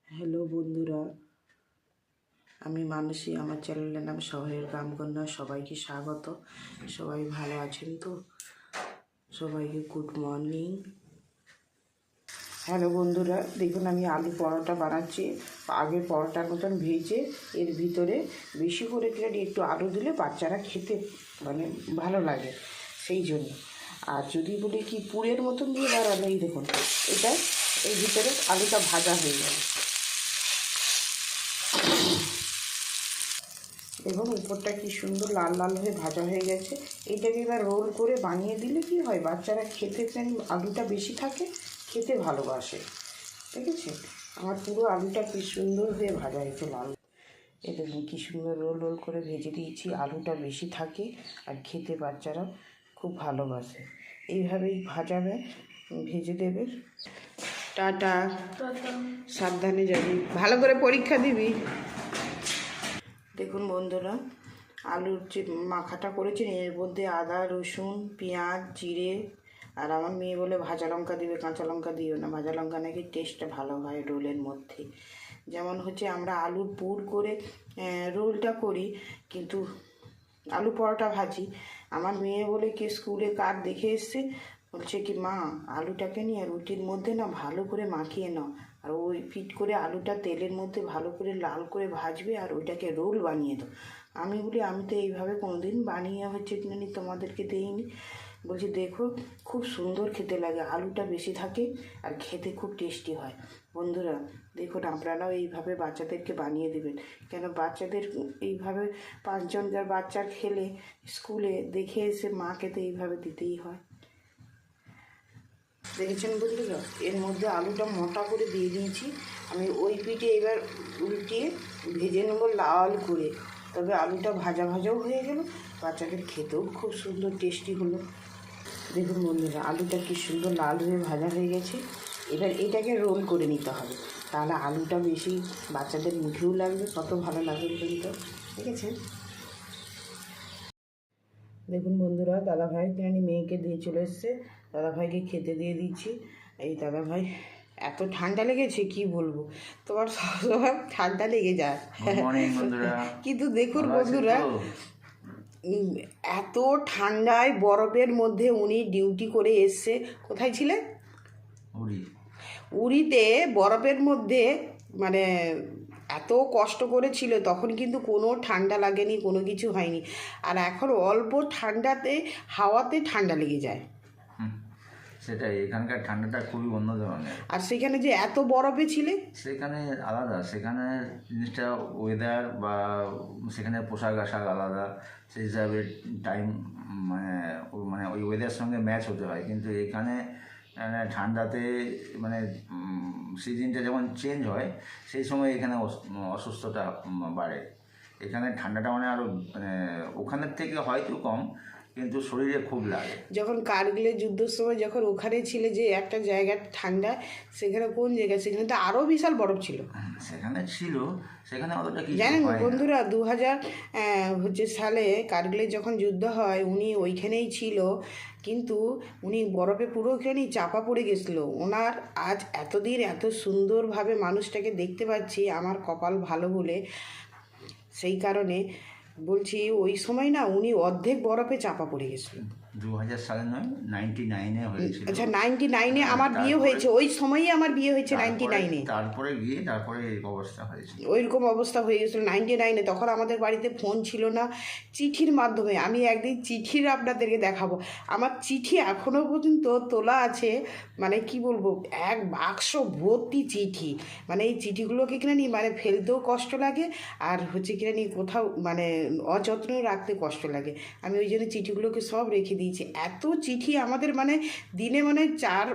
Hello বন্ধুরা, আমি মানসী। আমার চ্যানেলের নাম শহরের গ্রামকন্যা। সবাইকে স্বাগত। সবাই ভালো আছেন তো? সবাইকে গুড মর্নিং। হ্যালো বন্ধুরা, দেখুন আমি আলু পরোটা বানাচ্ছি। আগে পরোটার মতন ভেজে এর ভিতরে বেশি করে একটু আলু দিলে বাচ্চারা খেতে ভালো লাগে, সেই জন্য। আর যদি বলি কি পুরের মতন দিয়ে বানানো, এই দেখুন এটা এর ভিতরে আলুটা ভাজা হয়ে যাবে। দেখুন উপরটা কি সুন্দর লাল লাল হয়ে ভাজা হয়ে গেছে। এইটাকে এবার রোল করে বানিয়ে দিলে কি হয়, বাচ্চারা খেতে চান, আলুটা বেশি থাকে, খেতে ভালোবাসে। ঠিক আছে, আমার পুরো আলুটা কি সুন্দর হয়ে ভাজা হয়েছে লাল। এই দেখুন কী সুন্দর রোল রোল করে ভেজে দিয়েছি। আলুটা বেশি থাকে আর খেতে বাচ্চারা খুব ভালোবাসে। এইভাবেই ভাজাবে, ভেজে দেবে। টাটা, সাবধানে যাবি, ভালো করে পরীক্ষা দিবি। দেখুন বন্ধুরা, আলুর যে মাখাটা করেছেন এর মধ্যে আদা, রসুন, পেঁয়াজ, জিরে, আর আমার মেয়ে বলে ভাজা লঙ্কা দিবে, কাঁচা লঙ্কা দিও না, ভাজা লঙ্কা নাকি টেস্টটা ভালো হয় রোলের মধ্যে। যেমন হচ্ছে আমরা আলুর পুর করে রোলটা করি, কিন্তু আলু পরোটা ভাজি। আমার মেয়ে বলে কি স্কুলে কার দেখে এসছে, বলছে কি মা আলুটাকে নিয়ে রুটির মধ্যে না ভালো করে মাখিয়ে নাও, আর ওই ফিট করে আলুটা তেলের মধ্যে ভালো করে লাল করে ভাজবে আর ওইটাকে রোল বানিয়ে দাও। আমি বলি আমি তো এইভাবে কোনোদিন বানিয়ে হচ্ছে কিনা নি তোমাদেরকে দিইনি। বলছি দেখো খুব সুন্দর খেতে লাগে, আলুটা বেশি থাকে আর খেতে খুব টেস্টি হয়। বন্ধুরা দেখুন আপনারাও এইভাবে বাচ্চাদেরকে বানিয়ে দেবেন, কেন বাচ্চাদের এইভাবে 5জনকার বাচ্চা খেলে স্কুলে দেখে এসে মাকে তো এইভাবে দিতেই হয়। দেখেছেন বন্ধুরা, এর মধ্যে আলুটা মোটা করে দিয়ে দিয়েছি। আমি ওই পিঠে এবার উল্টিয়ে ভেজে নেব লাল করে, তবে আলুটা ভাজা ভাজাও হয়ে গেল, বাচ্চাদের খেতেও খুব সুন্দর টেস্টি হলো। দেখুন বন্ধুরা আলুটা কি সুন্দর লাল হয়ে ভাজা হয়ে গেছে। এবার এটাকে রোল করে নিতে হবে, তাহলে আলুটা বেশি বাচ্চাদের মুখেও লাগবে, কত ভালো লাগবে কিন্তু। ঠিক আছে, দেখুন বন্ধুরা দাদাভাই আমি মেয়েকে দিয়ে চলে এসছে, দাদাভাইকে খেতে দিয়ে দিচ্ছি। এই দাদাভাই এত ঠান্ডা লেগেছে কি বলবো, তোমার সবসময় ঠান্ডা লেগে যায় কিন্তু দেখুন বন্ধুরা এত ঠান্ডায় বরফের মধ্যে উনি ডিউটি করে এসছে। কোথায় ছিলেন? উড়িতে বরফের মধ্যে, মানে এত কষ্ট করেছিল, তখন কিন্তু কোনো ঠান্ডা লাগেনি, কোনো কিছু হয়নি। আর এখন অল্প ঠান্ডাতে হাওয়াতে ঠান্ডা লেগে যায়। সেটাই, এখানকার ঠান্ডাটা খুবই অন্য ধরনের। আর সেখানে যে এত বরফে ছিলে, সেখানে আলাদা, সেখানে জিনিসটা ওয়েদার বা সেখানে পোশাক আশাক আলাদা, সেই হিসাবে টাইম মানে মানে ওই ওয়েদারের সঙ্গে ম্যাচ হতে হয়। কিন্তু এখানে ঠান্ডাতে মানে সিজনটা যখন চেঞ্জ হয় সেই সময় এখানে অসুস্থতা বাড়ে। এখানে ঠান্ডাটা মানে আরও মানে ওখানের থেকে হয়তো কম, কিন্তু শরীরে খুব লাগে। যখন কার্গিলের যুদ্ধের সময় যখন ওখানে ছিলে যে একটা জায়গা ঠান্ডা, সেখানে কোন জায়গা, সেখানে তো আরও বিশাল বরফ ছিল। সেখানে ছিল, সেখানে অতটা কিছু জানেন বন্ধুরা 2000 সালে কার্গিলের যখন যুদ্ধ হয় উনি ওইখানেই ছিল, কিন্তু উনি বরফে পুরোখানেই চাপা পড়ে গেছিলো। ওনার আজ এতদিন এত সুন্দরভাবে মানুষটাকে দেখতে পাচ্ছি, আমার কপাল ভালো বলে, সেই কারণে বলছি ওই সময় না উনি অর্ধেক বরফে চাপা পড়ে গেছিল। 2000 সালে নয়, 99-এ হয়েছিল। আচ্ছা 99-এ আমার বিয়ে হয়েছে, ওই সময়ই আমার বিয়ে হয়েছে 99-এ। তারপরে গিয়ে তারপরে এই অবস্থা হয়েছিল, ওইরকম অবস্থা হয়ে গেছিলো 99-এ। তখন আমাদের বাড়িতে ফোন ছিল না, চিঠির মাধ্যমে। আমি একদিন চিঠির আপনাদেরকে দেখাবো, আমার চিঠি এখনও পর্যন্ত তোলা আছে, মানে কি বলবো, এক বাক্স ভর্তি চিঠি। মানে এই চিঠিগুলোকে কিনে নিই, মানে ফেলতেও কষ্ট লাগে, আর হচ্ছে কিনে নিই কোথাও মানে অযত্নেও রাখতে কষ্ট লাগে। আমি ওই জন্য চিঠিগুলোকে সব রেখে দিয়েছি। এত চিঠি আমাদের মানে দিনে মানে 4,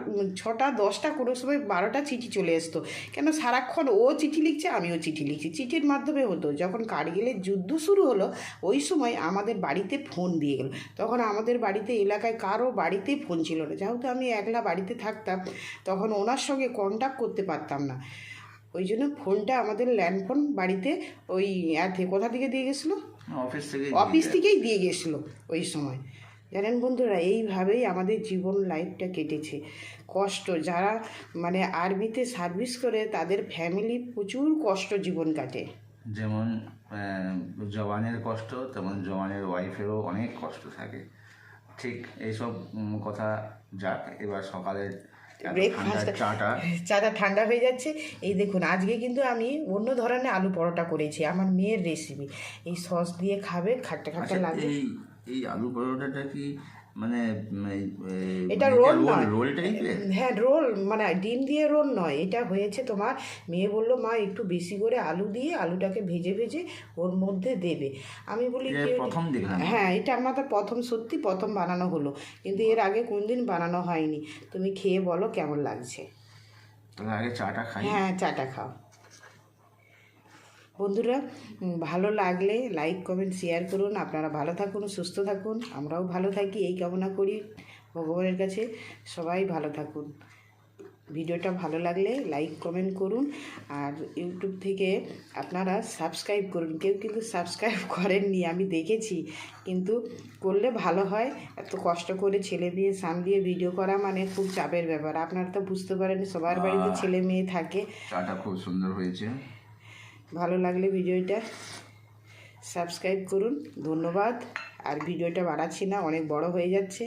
6টা 10টা, কোনো সময় 12টা চিঠি চলে আসতো, কেন সারাক্ষণ ও চিঠি লিখছে আমিও চিঠি লিখছি। চিঠির মাধ্যমে হতো। যখন কার্গিলের যুদ্ধ শুরু হলো ওই সময় আমাদের বাড়িতে ফোন দিয়ে গেল। তখন আমাদের বাড়িতে এলাকায় কারো বাড়িতেই ফোন ছিল না, যেহেতু আমি একলা বাড়িতে থাকতাম, তখন ওনার সঙ্গে কন্ট্যাক্ট করতে পারতাম না। ওই জন্য ফোনটা আমাদের ল্যান্ডফোন বাড়িতে ওই কোথা থেকে দিয়ে গেছিলো, অফিস থেকেই দিয়ে গেছিলো ওই সময়। জানেন বন্ধুরা, এইভাবেই আমাদের জীবন লাইফটা কেটেছে। কষ্ট, যারা মানে আর্মিতে সার্ভিস করে তাদের ফ্যামিলি প্রচুর কষ্ট জীবন কাটে। যেমন জওয়ানের কষ্ট, তেমন জওয়ানের ওয়াইফেরও অনেক কষ্ট থাকে। ঠিক এইসব কথা। যাক, এবার সকালের এত ব্রেকফাস্ট ঠান্ডা চাটা ঠান্ডা হয়ে যাচ্ছে। এই দেখুন, আজকে কিন্তু আমি অন্য ধরনের আলু পরোটা করেছি, আমার মেয়ের রেসিপি। এই সস দিয়ে খাবে, খাট্টা খাট্টা আচ্ছা, লাগবে। এই আলু পরোটাটা কি মানে এটা রোল নয়। রোল টাইপের? হ্যাঁ, রোল মানে ডিম দিয়ে রোল নয়। এটা হয়েছে তোমার, মেয়ে বললো মা একটু বেশি করে আলু দিয়ে আলুটাকে ভেজে ভেজে ওর মধ্যে দেবে। আমি বলি এটা কি, প্রথম দেখলাম। হ্যাঁ এটা আমাদের সত্যি প্রথম বানানো হলো, কিন্তু এর আগে কোনদিন বানানো হয়নি। তুমি খেয়ে বলো কেমন লাগছে। তাহলে আগে চাটা খাই। হ্যাঁ, চাটা খাও। বন্ধুরা, ভালো লাগলে লাইক কমেন্ট শেয়ার করুন। আপনারা ভালো থাকুন, সুস্থ থাকুন, আমরাও ভালো থাকি এই কামনা করি ভগবানের কাছে। সবাই ভালো থাকুন। ভিডিওটা ভালো লাগলে লাইক কমেন্ট করুন, আর ইউটিউব থেকে আপনারা সাবস্ক্রাইব করুন। কেউ কিন্তু সাবস্ক্রাইব করেননি, আমি দেখেছি, কিন্তু করলে ভালো হয়। এত কষ্ট করে ছেলে মেয়ে সামলিয়ে ভিডিও করা মানে খুব চাপের ব্যাপার। আপনারা তো বুঝতে পারেন, সবার বাড়িতে ছেলে মেয়ে থাকে। চাটা খুব সুন্দর হয়েছে। ভালো লাগলে ভিডিওটা সাবস্ক্রাইব করুন। ধন্যবাদ। আর ভিডিওটা বাড়াচ্ছি না, অনেক বড় হয়ে যাচ্ছে।